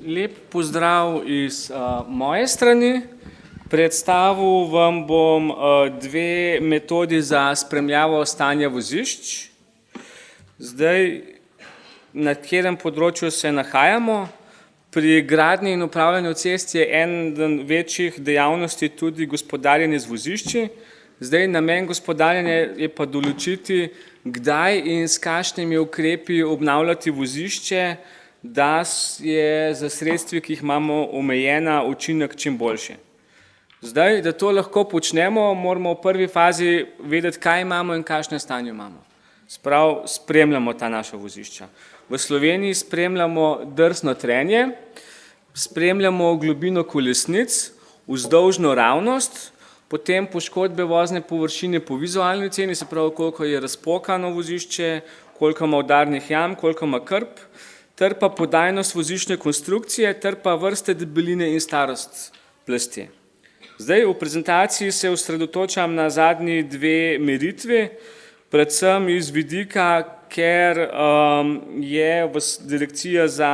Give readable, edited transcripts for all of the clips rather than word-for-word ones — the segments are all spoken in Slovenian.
Lep pozdrav iz moje strani. Predstavil vam bom dve metodi za spremljavo stanja vozišč. Zdaj, na katerem področju se nahajamo. Pri gradnji in upravljanju cest je eden večjih dejavnosti tudi gospodarjenje z vozišči. Zdaj, namen gospodarjenja je pa določiti, kdaj in s kakšnimi ukrepi obnavljati vozišče, da je za sredstvi, ki jih imamo omejena, učinek čim boljši. Zdaj, da to lahko počnemo, moramo v prvi fazi vedeti, kaj imamo in kakšne stanje imamo. Sprav spremljamo ta naša vozišča. V Sloveniji spremljamo drsno trenje, spremljamo globino kolesnic, vzdolžno ravnost, potem poškodbe vozne površine po vizualni ceni, se pravi, koliko je razpokano vozišče, koliko ima udarnih jam, koliko ima krp, ter pa podajnost voziščne konstrukcije, ter pa vrste debeline in starost plasti. Zdaj, v prezentaciji se osredotočam na zadnji dve meritvi, predvsem iz vidika, ker je Direkcija za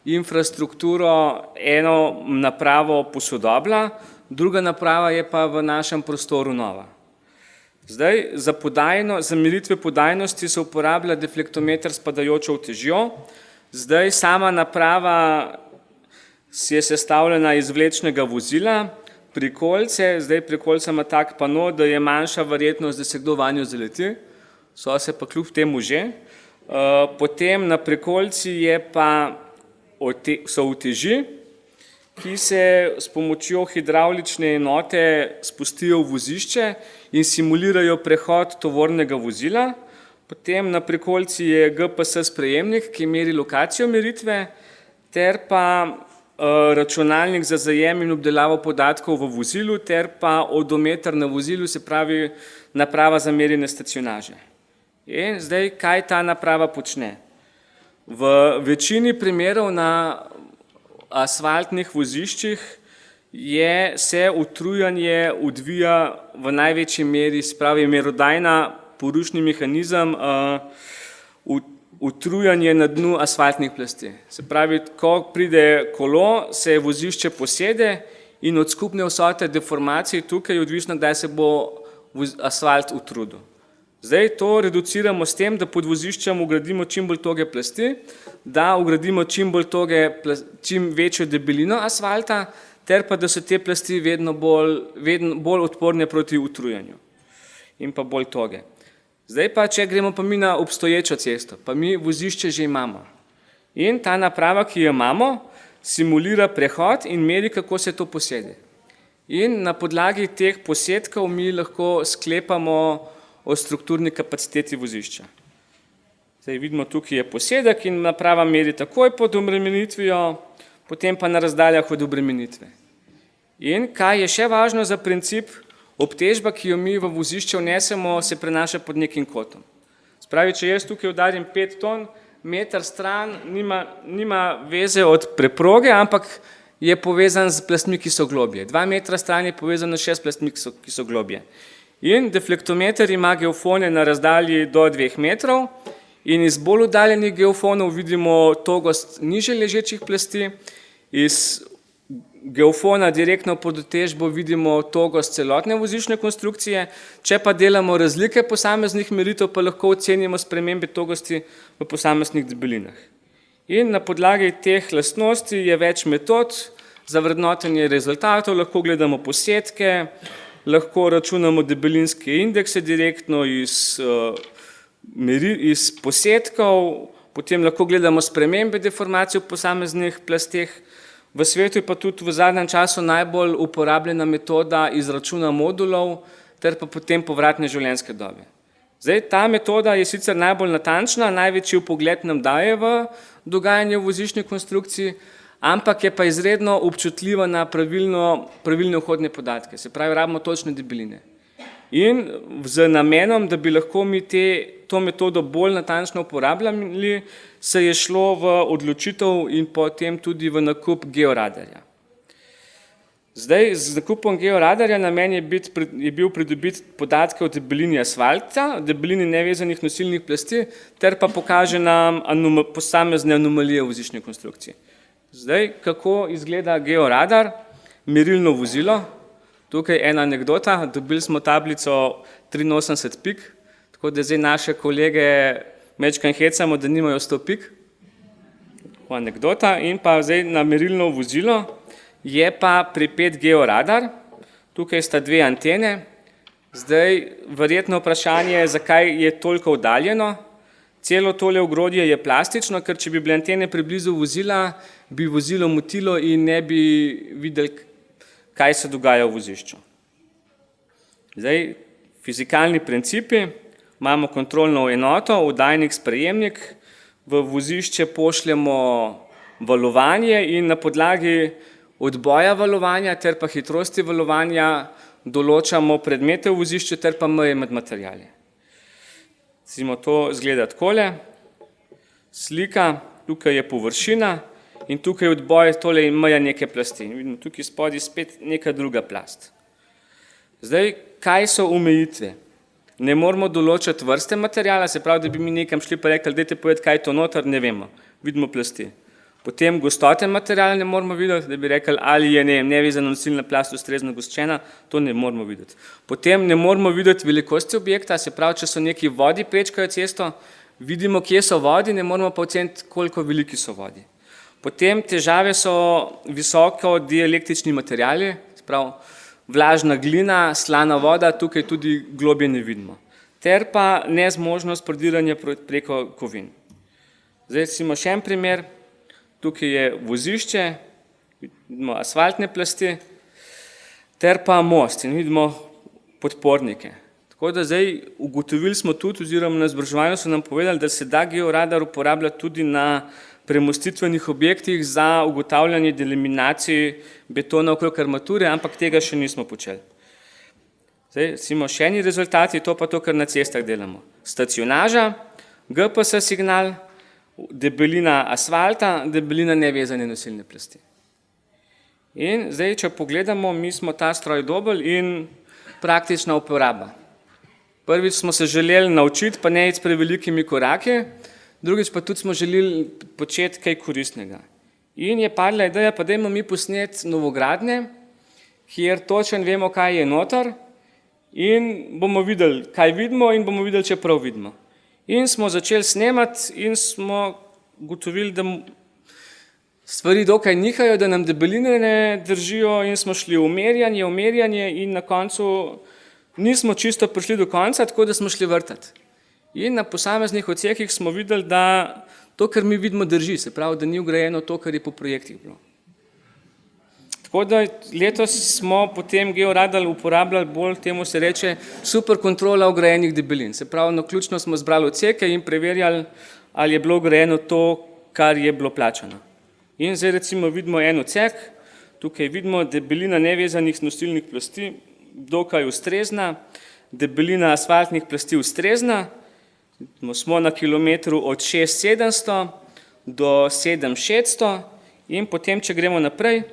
infrastrukturo eno napravo posodobila, druga naprava je pa v našem prostoru nova. Zdaj, za meritve podajnosti se uporablja deflektometer s padajočo utežjo. Zdaj, sama naprava je sestavljena iz vlečnega vozila, prikolice, zdaj prikolica ima tak pano, da je manjša verjetnost, da se kdo vanjo zaleti, so se pa kljub temu že. Potem na prikolici so uteži, ki se s pomočjo hidravlične enote spustijo v vozišče in simulirajo prehod tovornega vozila. Potem na prikolici je GPS sprejemnik, ki meri lokacijo meritve, ter pa računalnik za zajem in obdelavo podatkov v vozilu, ter pa odometer na vozilu, se pravi naprava za merjenje stacionaže. In zdaj, kaj ta naprava počne? V večini primerov na asfaltnih voziščih se utrujanje odvija v največji meri, se pravi merodajna porušni mehanizem, utrujanje na dnu asfaltnih plasti. Se pravi, ko pride kolo, se vozišče posede in od skupne vsote deformacij tukaj je odvisno, kdaj se bo asfalt utrudil. Zdaj to reduciramo s tem, da pod voziščem ugradimo čim bolj toge plasti, da ugradimo čim večjo debelino asfalta, ter pa da so te plasti vedno bolj odporne proti utrujanju in pa bolj toge. Zdaj pa, če gremo pa mi na obstoječo cesto, pa mi vozišče že imamo. In ta naprava, ki jo imamo, simulira prehod in meri, kako se to posede. In na podlagi teh posedkov mi lahko sklepamo o strukturni kapaciteti vozišča. Zdaj vidimo, tukaj je posedek in naprava meri takoj pod obremenitvijo, potem pa na razdaljah od obremenitve. In kaj je še važno za princip? Obtežba, ki jo mi v vozišče vnesemo, se prenaša pod nekim kotom. Spravi, če jaz tukaj udarim 5 ton, meter stran nima veze od preproge, ampak je povezan z plastmi, ki so globje. 2 metra stran je povezano s 6 plastmi, ki so globje. In deflektometer ima geofone na razdalji do 2 metrov in iz bolj oddaljenih geofonov vidimo togost nižje ležečih plasti, iz geofona direktno pod utežbo vidimo togost celotne voziščne konstrukcije, če pa delamo razlike posameznih meritev, pa lahko ocenimo spremembe togosti v posameznih debelinah. In na podlagi teh lastnosti je več metod za vrednotenje rezultatov, lahko gledamo posedke, lahko računamo debelinske indekse direktno iz posedkov, potem lahko gledamo spremembe deformacij v posameznih plasteh. V svetu je pa tudi v zadnjem času najbolj uporabljena metoda izračuna modulov ter pa potem povratne življenjske dobe. Zdaj, ta metoda je sicer najbolj natančna, največji vpogled nam daje v dogajanje v voziščni konstrukciji, ampak je pa izredno občutljiva na pravilne vhodne podatke, se pravi, rabimo točne debeline. In z namenom, da bi lahko mi to metodo bolj natančno uporabljali, se je šlo v odločitev in potem tudi v nakup georadarja. Zdaj, z nakupom georadarja namen je bil pridobiti podatke o debelini asfalta, debelini nevezanih nosilnih plasti, ter pa pokaže nam posamezne anomalije v voziščni konstrukciji. Zdaj, kako izgleda georadar, merilno vozilo. Tukaj ena anekdota, dobili smo tablico 83 pik, tako da zdaj naše kolege mečkaj hecamo, da nimajo 100 pik. Anekdota. In pa zdaj na merilno vozilo je pa pripet georadar. Tukaj sta dve antene. Zdaj, verjetno vprašanje je, zakaj je toliko oddaljeno. Celo tole ogrodje je plastično, ker če bi bile antene preblizu vozila, bi vozilo motilo in ne bi videli, kaj se dogaja v vozišču. Zdaj, fizikalni principi, imamo kontrolno enoto, oddajnik, sprejemnik, v vozišče pošljemo valovanje in na podlagi odboja valovanja ter pa hitrosti valovanja določamo predmete v vozišču ter pa meje med materijali. Recimo to izgleda takole, slika, tukaj je površina in tukaj odboj, tole je meja neke plasti. Vidimo tukaj spodaj spet neka druga plast. Zdaj, kaj so omejitve? Ne moramo določiti vrste materijala, se pravi, da bi mi nekam šli pa rekli, dajte povedati, kaj je to noter, ne vemo. Vidimo plasti. Potem gostote materijala ne moramo videti, da bi rekli, ali je nevezana nosilna plast ustrezno goščena, to ne moramo videti. Potem ne moramo videti velikosti objekta, se pravi, če so neki vodi prečkajo cesto, vidimo, kje so vodi, ne moramo pa oceniti, koliko veliki so vodi. Potem težave so visoko dielektrični materijali, se pravi, vlažna glina, slana voda, tukaj tudi globje ne vidimo. Ter pa nezmožnost prodiranja preko kovin. Zdaj recimo še en primer. Tukaj je vozišče, vidimo asfaltne plasti, ter pa most in vidimo podpornike. Tako da zdaj ugotovili smo tudi, oziroma na izobraževanju so nam povedali, da se da georadar uporabljati tudi na premostitvenih objektih za ugotavljanje delaminacij betona okrog armature, ampak tega še nismo počeli. Zdaj, recimo še eni rezultati, to pa to, kar na cestah delamo. Stacionaža, GPS signal, debelina asfalta, debelina nevezane nosilne plasti. In zdaj, če pogledamo, mi smo ta stroj dobili in praktična uporaba. Prvič smo se želeli naučiti, pa ne iti s prevelikimi koraki, drugič pa tudi smo želeli početi kaj koristnega. In je padla ideja, pa dajmo mi posneti novogradnje, kjer točno vemo, kaj je noter in bomo videli, kaj vidimo in bomo videli, če prav vidimo. In smo začeli snemati in smo ugotovili, da stvari dokaj nihajo, da nam debeline ne držijo in smo šli v merjanje in na koncu nismo čisto prišli do konca, tako da smo šli vrtati. In na posameznih odsekih smo videli, da to, kar mi vidimo, drži, se pravi, da ni vgrajeno to, kar je po projektih bilo. Tako da letos smo potem georadar uporabljali bolj, temu se reče, superkontrola vgrajenih debelin. Se pravi, naključno smo zbrali odseke in preverjali, ali je bilo vgrajeno to, kar je bilo plačano. In zdaj recimo vidimo en odsek, tukaj vidimo debelina nevezanih nosilnih plasti, dokaj ustrezna, debelina asfaltnih plasti ustrezna, smo na kilometru od 6700 do 7600 in potem, če gremo naprej,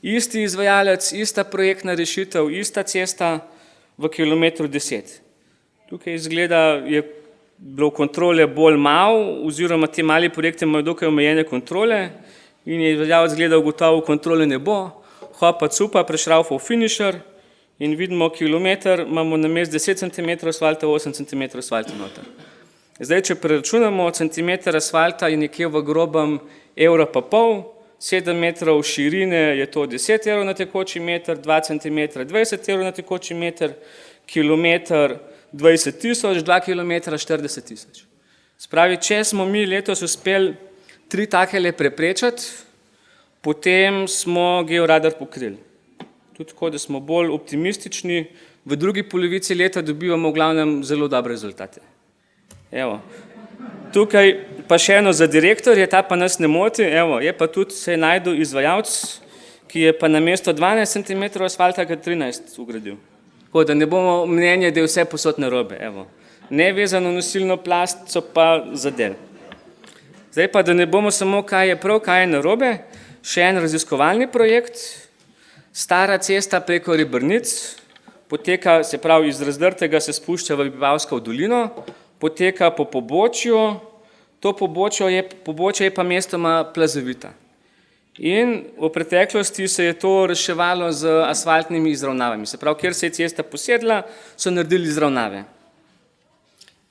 isti izvajalec, ista projektna rešitev, ista cesta v kilometru 10. Tukaj izgleda, je bilo kontrole bolj malo, oziroma te mali projekte imajo dokaj omejene kontrole in je izvajalec gledal gotovo, kontrole ne bo, hopa cupa, prešraufal finisher in vidimo kilometer, imamo namesto 10 cm asfalta, 8 cm asfalta noter. Zdaj, če preračunamo, centimeter asfalta je nekje v grobem €1,5, 7 metrov širine je to 10 € na tekoči meter, 2 cm 20 € na tekoči meter, kilometer 20 tisoč, 2 kilometra 40 tisoč. Spravi, če smo mi letos uspeli 3 takele preprečati, potem smo georadar pokrili. Tudi tako, da smo bolj optimistični, v drugi polovici leta dobivamo v glavnem zelo dobre rezultate. Evo. Tukaj pa še eno za direktorje, ta pa nas ne moti, evo, je pa tudi se najdel izvajalec, ki je pa namesto 12 cm asfalta kar 13 ugradil. Tako da ne bomo mnenje, da je vse posod narobe, evo. Nevezano nosilno plast so pa zadel. Zdaj pa, da ne bomo samo kaj je prav, kaj je narobe, še en raziskovalni projekt, stara cesta preko Rebrnic, poteka, se pravi, iz Razdrtega se spušča v Vipavsko dolino, poteka po pobočju, to pobočje je pa mestoma plazovita. In v preteklosti se je to reševalo z asfaltnimi izravnavami. Se pravi, kjer se je cesta posedla, so naredili izravnave.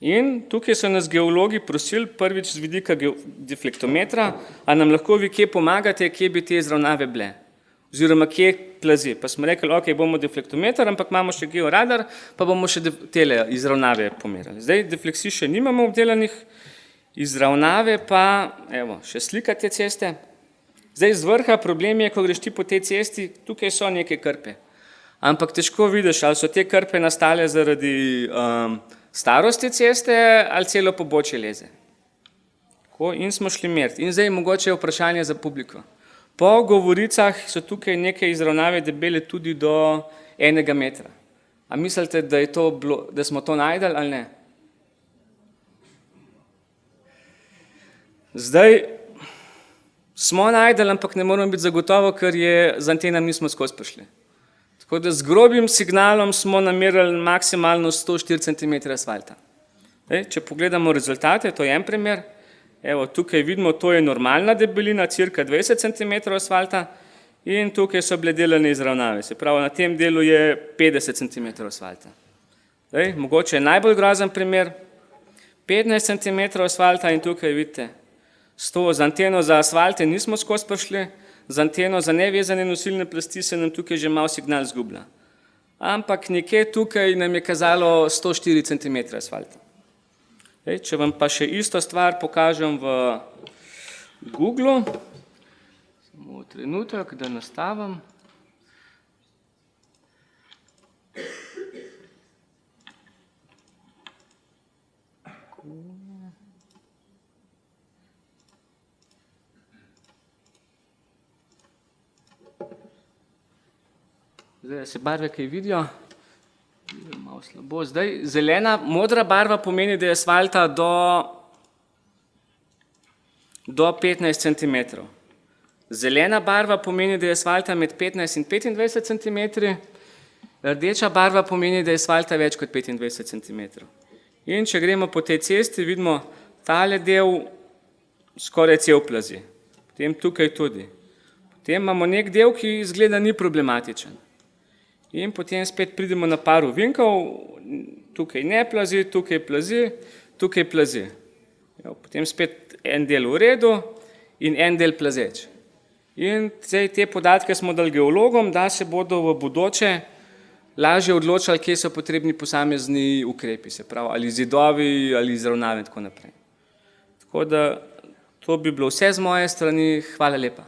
In tukaj so nas geologi prosili prvič z vidika deflektometra, a nam lahko vi kje pomagate, kje bi te izravnave bile. Oziroma kje plazi. Pa smo rekli, ok, bomo deflektometer, ampak imamo še georadar, pa bomo še tele izravnave pomerali. Zdaj defleksij še nimamo obdelanih, izravnave pa, evo, še slika te ceste. Zdaj z vrha problem je, ko greš ti po tej cesti, tukaj so neke krpe. Ampak težko vidiš, ali so te krpe nastale zaradi starosti ceste ali celo pobočje leze. In smo šli meriti. In zdaj mogoče je vprašanje za publiko. Po govoricah so tukaj neke izravnave debele tudi do 1 metra. A mislite, da smo to najdeli ali ne? Zdaj smo najdeli, ampak ne moramo biti zagotovo, ker z antenami nismo skozi prišli. Tako da z grobim signalom smo namerili maksimalno 104 cm asfalta. Če pogledamo rezultate, to je en primer. Evo, tukaj vidimo, to je normalna debelina, cirka 20 cm asfalta in tukaj so bile delane izravnave. Se pravi, na tem delu je 50 cm asfalta. Mogoče je najbolj grozen primer, 15 cm asfalta in tukaj vidite, z anteno za asfalte nismo skozi prišli, z anteno za nevezane nosilne plasti se nam tukaj že malo signal zgublja. Ampak nekje tukaj nam je kazalo 104 cm asfalta. Če vam pa še isto stvar pokažem v Googlu, samo trenutek, da nastavim. Zdaj se barve kaj vidijo, malo slabo. Zdaj zelena, modra barva pomeni, da je asfalta do 15 cm. Zelena barva pomeni, da je asfalta med 15 in 25 cm. Rdeča barva pomeni, da je asfalta več kot 25 cm. In če gremo po tej cesti, vidimo tale del skoraj cel plazi. Potem tukaj tudi. Potem imamo nek del, ki izgleda ni problematičen. In potem spet pridemo na par ovinkov, tukaj ne plazi, tukaj plazi, tukaj plazi. Potem spet en del v redu in en del plazeč. In te podatke smo dali geologom, da se bodo v bodoče lažje odločali, kje so potrebni posamezni ukrepi, se pravi, ali zidovi, ali izravnave in tako naprej. Tako da to bi bilo vse z moje strani. Hvala lepa.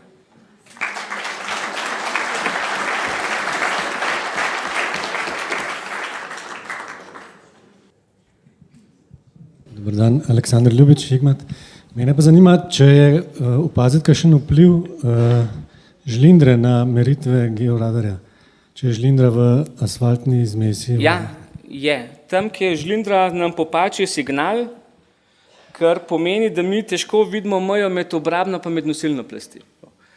Dobar dan, Aleksandar Ljubič, Hikmat. Mene pa zanima, če je opaziti kakšen vpliv žlindre na meritve georadarja. Če je žlindra v asfaltni zmesi. Ja, je. Tam, kjer je žlindra, nam popači signal, kar pomeni, da mi težko vidimo mejo med obrabno pa med nosilno plasti.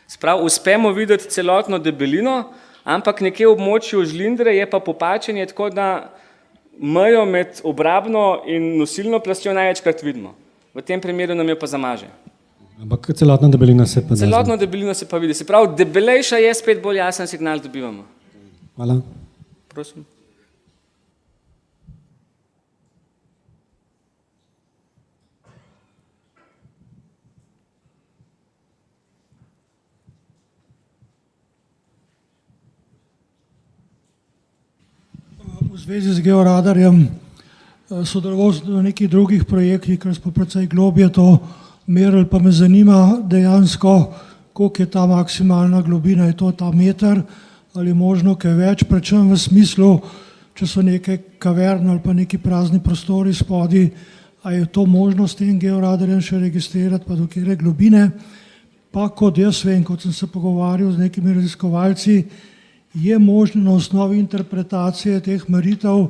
Sprav, uspemo videti celotno debelino, ampak nekje v območju žlindre je pa popačenje, tako da mejo med obrabno in nosilno plastjo največkrat vidimo. V tem primeru nam jo pa zamaže. Ampak celotna debelina se pa da. Celotno debelino se pa vidi. Se pravi, debelejša je, spet bolj jasen signal dobivamo. Hvala. Prosim. V zvezi z georadarjem sodeloval v nekih drugih projektih, ker smo precej globje to merili, pa me zanima dejansko, koliko je ta maksimalna globina, je to ta meter ali možno kaj več, predvsem v smislu, če so neke kaverne ali pa neki prazni prostori spodaj, a je to možno s tem georadarjem še registrirati, pa do kere globine. Pa kot jaz vem, kot sem se pogovarjal z nekimi raziskovalci, je možno na osnovi interpretacije teh meritev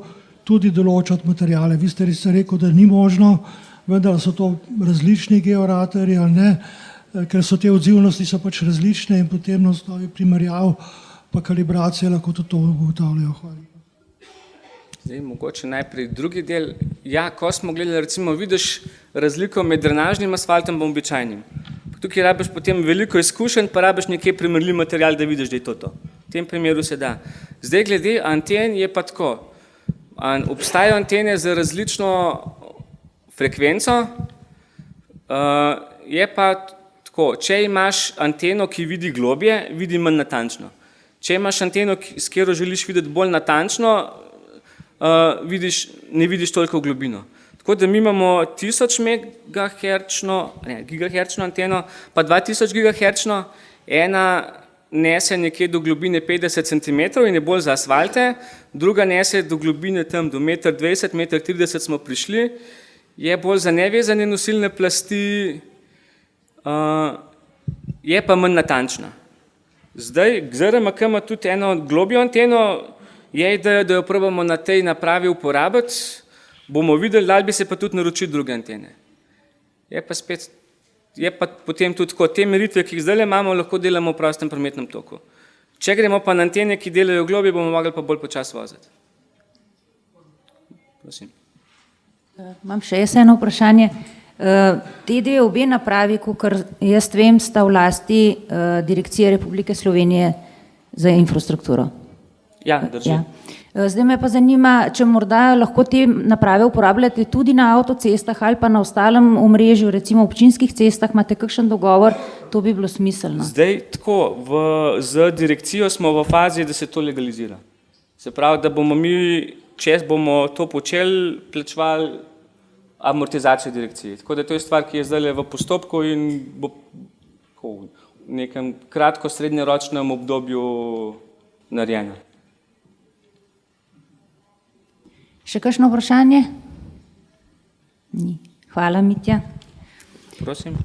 tudi določati materijale. Vi ste rekel, da ni možno, vendar so to različni georadarji ali ne, ker so te odzivnosti so pač različne in potem na osnovi primerjav pa kalibracije lahko tudi to ugotavljajo. Hvala. Zdaj, mogoče najprej drugi del. Ja, ko smo gledali, recimo, vidiš razliko med drenažnim asfaltom in običajnim. Tukaj rabiš potem veliko izkušenj, pa rabiš nekje primerljiv material, da vidiš, da je to. V tem primeru se da. Zdaj glede anten je pa tako. Obstajajo antene z različno frekvenco, je pa tako, če imaš anteno, ki vidi globje, vidi manj natančno. Če imaš anteno, s katero želiš videti bolj natančno, ne vidiš toliko v globino. Tako da mi imamo 1000 gigaherčno anteno, pa 2000 gigaherčno, ena nese nekje do globine 50 cm in je bolj za asfalte, druga nese do globine tam do 1,20 m, 1,30 m smo prišli, je bolj za nevezane nosilne plasti, je pa manj natančna. Zdaj, GZRMK ima tudi eno globjo anteno, je ideja, da jo probamo na tej napravi uporabiti, bomo videli, da bi se pa tudi naročiti druge antene. Je pa potem tudi tako, te meritve, ki jih zdaj imamo, lahko delamo v prostem prometnem toku. Če gremo pa na antene, ki delajo globje, bomo mogli pa bolj počas voziti. Prosim. Imam še jaz eno vprašanje. Te dve obe napravi, kakor jaz vem, sta v lasti Direkcije Republike Slovenije za infrastrukturo. Ja, drži. Ja. Zdaj me pa zanima, če morda lahko te naprave uporabljate tudi na avtocestah ali pa na ostalem omrežju, recimo občinskih cestah, imate kakšen dogovor, to bi bilo smiselno. Zdaj tako, z direkcijo smo v fazi, da se to legalizira. Se pravi, da bomo mi, če bomo to počeli, plačevali amortizacijo direkcije. Tako da to je stvar, ki je zdaj v postopku in bo v nekem kratko srednjeročnem obdobju narejena. Še kakšno vprašanje? Ni. Hvala, Mitja. Prosim.